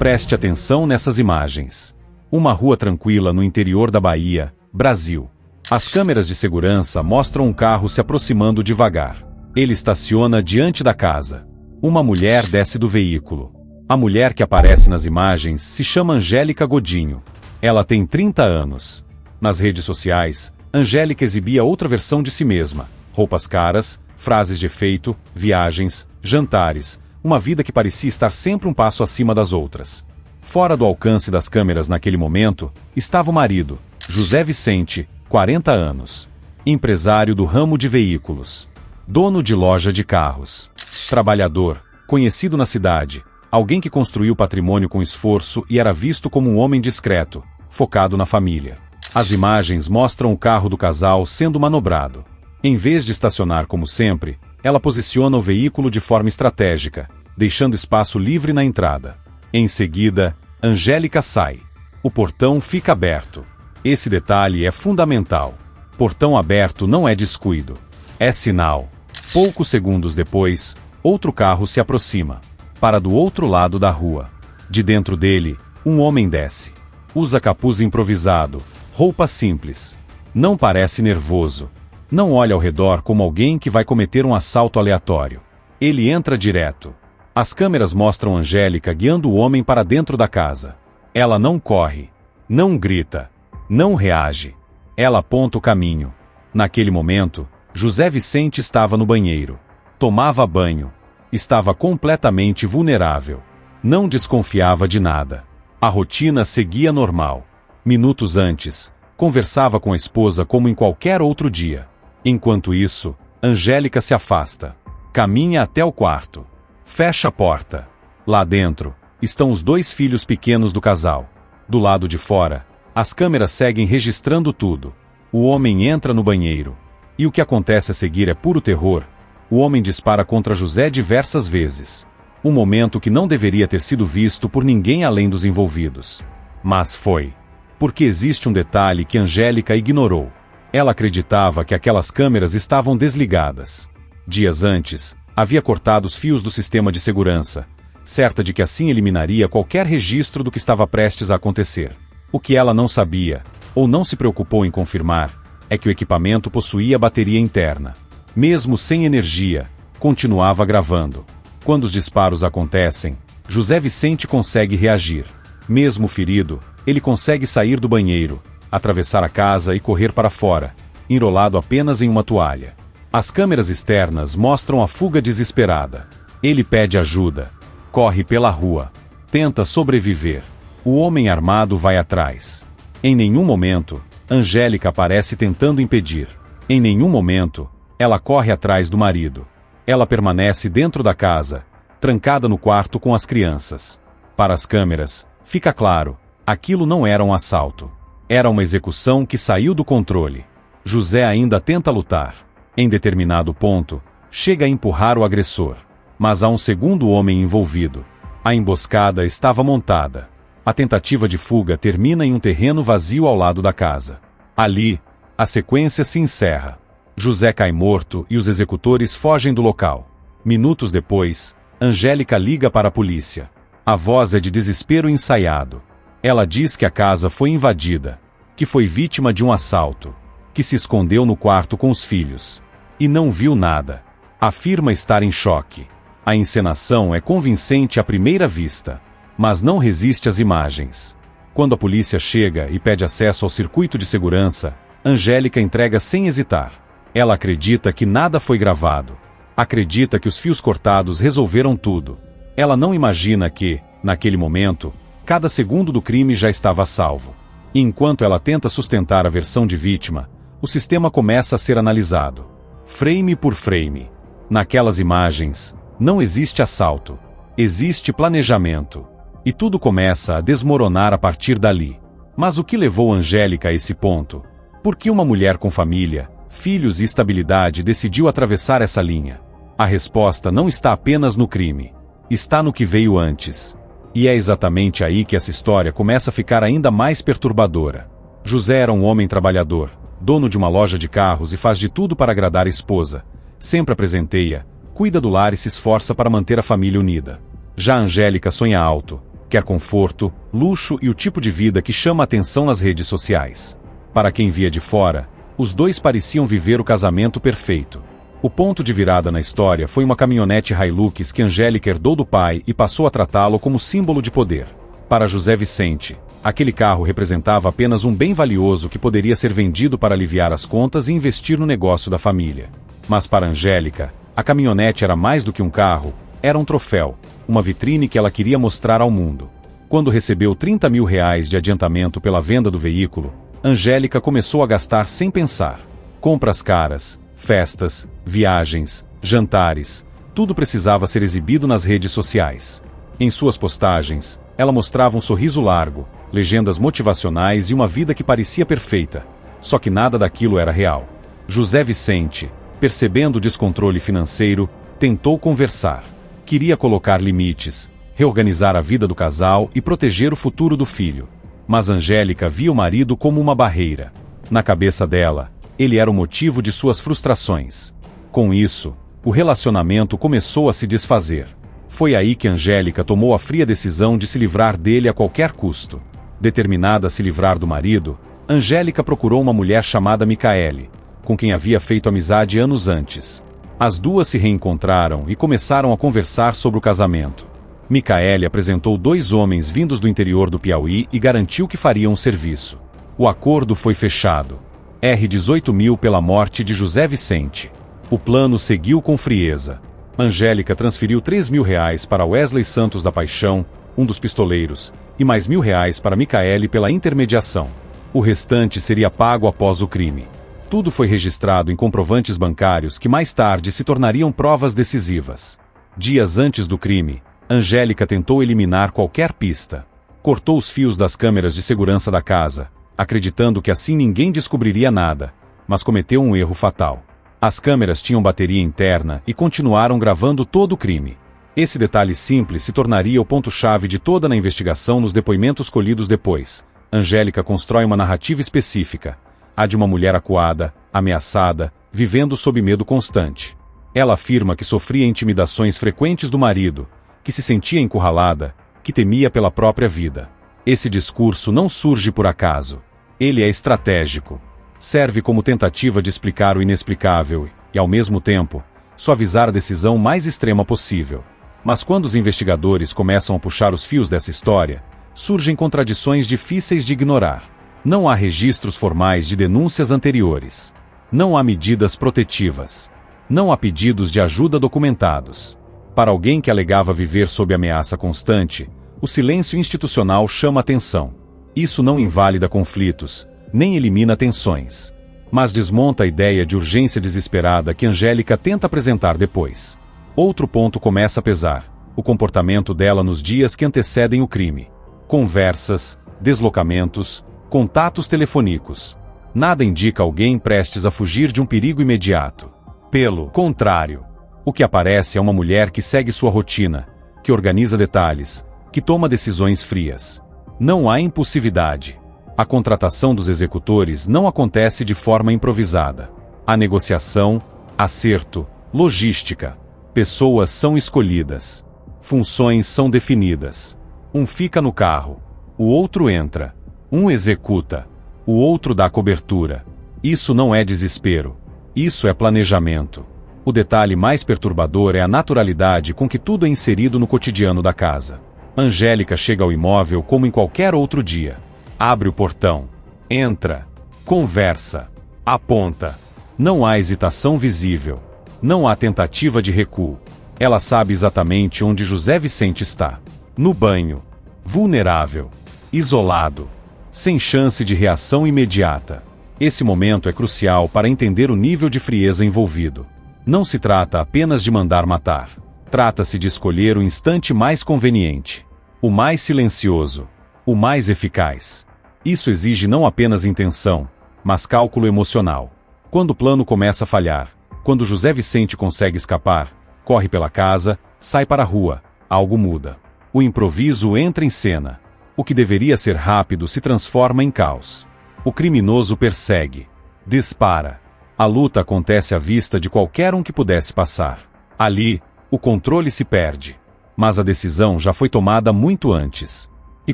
Preste atenção nessas imagens. Uma rua tranquila no interior da Bahia, Brasil. As câmeras de segurança mostram um carro se aproximando devagar. Ele estaciona diante da casa. Uma mulher desce do veículo. A mulher que aparece nas imagens se chama Angélica Godinho. Ela tem 30 anos. Nas redes sociais, Angélica exibia outra versão de si mesma. Roupas caras, frases de efeito, viagens, jantares, uma vida que parecia estar sempre um passo acima das outras. Fora do alcance das câmeras naquele momento, estava o marido, José Vicente, 40 anos. Empresário do ramo de veículos. Dono de loja de carros. Trabalhador, conhecido na cidade, alguém que construiu patrimônio com esforço e era visto como um homem discreto, focado na família. As imagens mostram o carro do casal sendo manobrado. Em vez de estacionar como sempre, ela posiciona o veículo de forma estratégica, deixando espaço livre na entrada. Em seguida, Angélica sai. O portão fica aberto. Esse detalhe é fundamental. Portão aberto não é descuido. É sinal. Poucos segundos depois, outro carro se aproxima. Para do outro lado da rua. De dentro dele, um homem desce. Usa capuz improvisado, roupa simples. Não parece nervoso. Não olha ao redor como alguém que vai cometer um assalto aleatório. Ele entra direto. As câmeras mostram Angélica guiando o homem para dentro da casa. Ela não corre, não grita, não reage. Ela aponta o caminho. Naquele momento, José Vicente estava no banheiro. Tomava banho. Estava completamente vulnerável. Não desconfiava de nada. A rotina seguia normal. Minutos antes, conversava com a esposa como em qualquer outro dia. Enquanto isso, Angélica se afasta. Caminha até o quarto. Fecha a porta. Lá dentro, estão os dois filhos pequenos do casal. Do lado de fora, as câmeras seguem registrando tudo. O homem entra no banheiro. E o que acontece a seguir é puro terror. O homem dispara contra José diversas vezes. Um momento que não deveria ter sido visto por ninguém além dos envolvidos. Mas foi. Porque existe um detalhe que Angélica ignorou. Ela acreditava que aquelas câmeras estavam desligadas. Dias antes, havia cortado os fios do sistema de segurança, certa de que assim eliminaria qualquer registro do que estava prestes a acontecer. O que ela não sabia, ou não se preocupou em confirmar, é que o equipamento possuía bateria interna. Mesmo sem energia, continuava gravando. Quando os disparos acontecem, José Vicente consegue reagir. Mesmo ferido, ele consegue sair do banheiro, atravessar a casa e correr para fora, enrolado apenas em uma toalha. As câmeras externas mostram a fuga desesperada. Ele pede ajuda. Corre pela rua. Tenta sobreviver. O homem armado vai atrás. Em nenhum momento, Angélica aparece tentando impedir. Em nenhum momento, ela corre atrás do marido. Ela permanece dentro da casa, trancada no quarto com as crianças. Para as câmeras, fica claro, aquilo não era um assalto. Era uma execução que saiu do controle. José ainda tenta lutar. Em determinado ponto, chega a empurrar o agressor. Mas há um segundo homem envolvido. A emboscada estava montada. A tentativa de fuga termina em um terreno vazio ao lado da casa. Ali, a sequência se encerra. José cai morto e os executores fogem do local. Minutos depois, Angélica liga para a polícia. A voz é de desespero ensaiado. Ela diz que a casa foi invadida, que foi vítima de um assalto, que se escondeu no quarto com os filhos. E não viu nada. Afirma estar em choque. A encenação é convincente à primeira vista, mas não resiste às imagens. Quando a polícia chega e pede acesso ao circuito de segurança, Angélica entrega sem hesitar. Ela acredita que nada foi gravado. Acredita que os fios cortados resolveram tudo. Ela não imagina que, naquele momento, cada segundo do crime já estava salvo. E enquanto ela tenta sustentar a versão de vítima, o sistema começa a ser analisado. Frame por frame. Naquelas imagens, não existe assalto. Existe planejamento. E tudo começa a desmoronar a partir dali. Mas o que levou Angélica a esse ponto? Por que uma mulher com família, filhos e estabilidade decidiu atravessar essa linha? A resposta não está apenas no crime. Está no que veio antes. E é exatamente aí que essa história começa a ficar ainda mais perturbadora. José era um homem trabalhador, dono de uma loja de carros e faz de tudo para agradar a esposa. Sempre a presenteia, cuida do lar e se esforça para manter a família unida. Já Angélica sonha alto, Quer conforto, luxo e o tipo de vida que chama a atenção nas redes sociais. Para quem via de fora, os dois pareciam viver o casamento perfeito. O ponto de virada na história foi uma caminhonete Hilux que Angélica herdou do pai e passou a tratá-lo como símbolo de poder. Para José Vicente, aquele carro representava apenas um bem valioso que poderia ser vendido para aliviar as contas e investir no negócio da família. Mas para Angélica, a caminhonete era mais do que um carro, era um troféu, uma vitrine que ela queria mostrar ao mundo. Quando recebeu R$30 mil de adiantamento pela venda do veículo, Angélica começou a gastar sem pensar. Compras caras, festas, viagens, jantares, tudo precisava ser exibido nas redes sociais. Em suas postagens, ela mostrava um sorriso largo, legendas motivacionais e uma vida que parecia perfeita. Só que nada daquilo era real. José Vicente, percebendo o descontrole financeiro, tentou conversar. Queria colocar limites, reorganizar a vida do casal e proteger o futuro do filho. Mas Angélica via o marido como uma barreira. Na cabeça dela, ele era o motivo de suas frustrações. Com isso, o relacionamento começou a se desfazer. Foi aí que Angélica tomou a fria decisão de se livrar dele a qualquer custo. Determinada a se livrar do marido, Angélica procurou uma mulher chamada Micaele, com quem havia feito amizade anos antes. As duas se reencontraram e começaram a conversar sobre o casamento. Micaele apresentou 2 homens vindos do interior do Piauí e garantiu que fariam um serviço. O acordo foi fechado. R$18 mil pela morte de José Vicente. O plano seguiu com frieza. Angélica transferiu R$3 mil para Wesley Santos da Paixão, um dos pistoleiros, e mais R$1.000 para Micaele pela intermediação. O restante seria pago após o crime. Tudo foi registrado em comprovantes bancários que mais tarde se tornariam provas decisivas. Dias antes do crime, Angélica tentou eliminar qualquer pista. Cortou os fios das câmeras de segurança da casa, acreditando que assim ninguém descobriria nada, mas cometeu um erro fatal. As câmeras tinham bateria interna e continuaram gravando todo o crime. Esse detalhe simples se tornaria o ponto-chave de toda a investigação nos depoimentos colhidos depois. Angélica constrói uma narrativa específica, a de uma mulher acuada, ameaçada, vivendo sob medo constante. Ela afirma que sofria intimidações frequentes do marido, que se sentia encurralada, que temia pela própria vida. Esse discurso não surge por acaso. Ele é estratégico. Serve como tentativa de explicar o inexplicável e, ao mesmo tempo, suavizar a decisão mais extrema possível. Mas quando os investigadores começam a puxar os fios dessa história, surgem contradições difíceis de ignorar. Não há registros formais de denúncias anteriores. Não há medidas protetivas. Não há pedidos de ajuda documentados. Para alguém que alegava viver sob ameaça constante, o silêncio institucional chama atenção. Isso não invalida conflitos, nem elimina tensões, mas desmonta a ideia de urgência desesperada que Angélica tenta apresentar depois. Outro ponto começa a pesar: o comportamento dela nos dias que antecedem o crime. Conversas, deslocamentos, contatos telefônicos. Nada indica alguém prestes a fugir de um perigo imediato. Pelo contrário, o que aparece é uma mulher que segue sua rotina, que organiza detalhes, que toma decisões frias. Não há impulsividade. A contratação dos executores não acontece de forma improvisada. Há negociação, acerto, logística. Pessoas são escolhidas. Funções são definidas. Um fica no carro. O outro entra. Um executa. O outro dá cobertura. Isso não é desespero. Isso é planejamento. O detalhe mais perturbador é a naturalidade com que tudo é inserido no cotidiano da casa. Angélica chega ao imóvel como em qualquer outro dia. Abre o portão. Entra. Conversa. Aponta. Não há hesitação visível. Não há tentativa de recuo. Ela sabe exatamente onde José Vicente está. No banho. Vulnerável. Isolado. Sem chance de reação imediata. Esse momento é crucial para entender o nível de frieza envolvido. Não se trata apenas de mandar matar. Trata-se de escolher o instante mais conveniente, o mais silencioso, o mais eficaz. Isso exige não apenas intenção, mas cálculo emocional. Quando o plano começa a falhar, quando José Vicente consegue escapar, corre pela casa, sai para a rua, algo muda. O improviso entra em cena. O que deveria ser rápido se transforma em caos. O criminoso persegue, dispara. A luta acontece à vista de qualquer um que pudesse passar. Ali, o controle se perde. Mas a decisão já foi tomada muito antes. E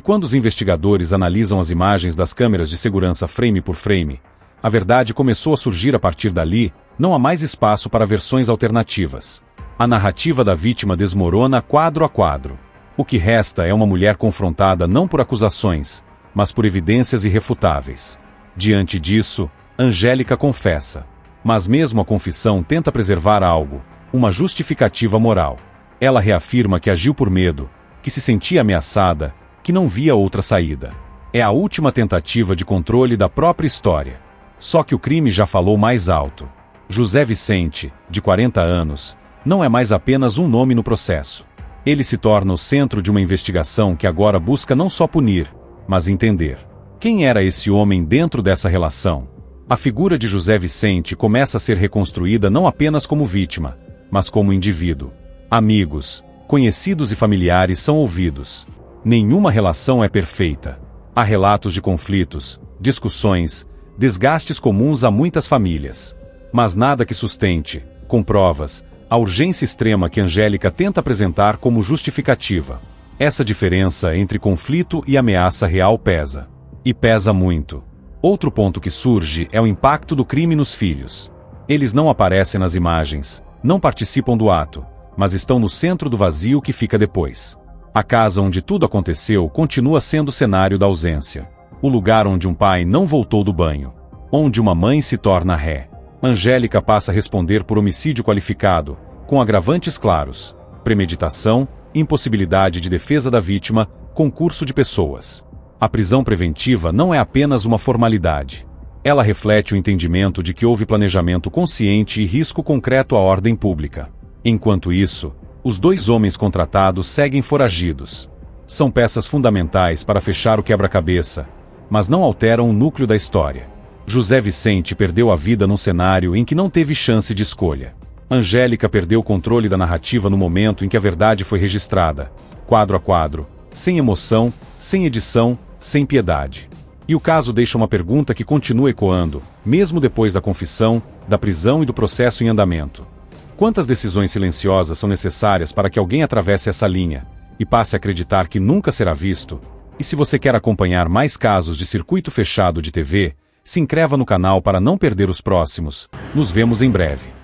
quando os investigadores analisam as imagens das câmeras de segurança frame por frame, a verdade começou a surgir a partir dali. Não há mais espaço para versões alternativas. A narrativa da vítima desmorona quadro a quadro. O que resta é uma mulher confrontada não por acusações, mas por evidências irrefutáveis. Diante disso, Angélica confessa. Mas mesmo a confissão tenta preservar algo, uma justificativa moral. Ela reafirma que agiu por medo, que se sentia ameaçada, que não via outra saída. É a última tentativa de controle da própria história. Só que o crime já falou mais alto. José Vicente, de 40 anos, não é mais apenas um nome no processo. Ele se torna o centro de uma investigação que agora busca não só punir, mas entender. Quem era esse homem dentro dessa relação? A figura de José Vicente começa a ser reconstruída não apenas como vítima, mas como indivíduo. Amigos, conhecidos e familiares são ouvidos. Nenhuma relação é perfeita. Há relatos de conflitos, discussões, desgastes comuns a muitas famílias. Mas nada que sustente, com provas, a urgência extrema que Angélica tenta apresentar como justificativa. Essa diferença entre conflito e ameaça real pesa. E pesa muito. Outro ponto que surge é o impacto do crime nos filhos. Eles não aparecem nas imagens, não participam do ato, mas estão no centro do vazio que fica depois. A casa onde tudo aconteceu continua sendo o cenário da ausência. O lugar onde um pai não voltou do banho. Onde uma mãe se torna ré. Angélica passa a responder por homicídio qualificado, com agravantes claros: premeditação, impossibilidade de defesa da vítima, concurso de pessoas. A prisão preventiva não é apenas uma formalidade. Ela reflete o entendimento de que houve planejamento consciente e risco concreto à ordem pública. Enquanto isso, os dois homens contratados seguem foragidos. São peças fundamentais para fechar o quebra-cabeça, mas não alteram o núcleo da história. José Vicente perdeu a vida num cenário em que não teve chance de escolha. Angélica perdeu o controle da narrativa no momento em que a verdade foi registrada, quadro a quadro, sem emoção, sem edição, sem piedade. E o caso deixa uma pergunta que continua ecoando, mesmo depois da confissão, da prisão e do processo em andamento. Quantas decisões silenciosas são necessárias para que alguém atravesse essa linha e passe a acreditar que nunca será visto? E se você quer acompanhar mais casos de circuito fechado de TV, se inscreva no canal para não perder os próximos. Nos vemos em breve.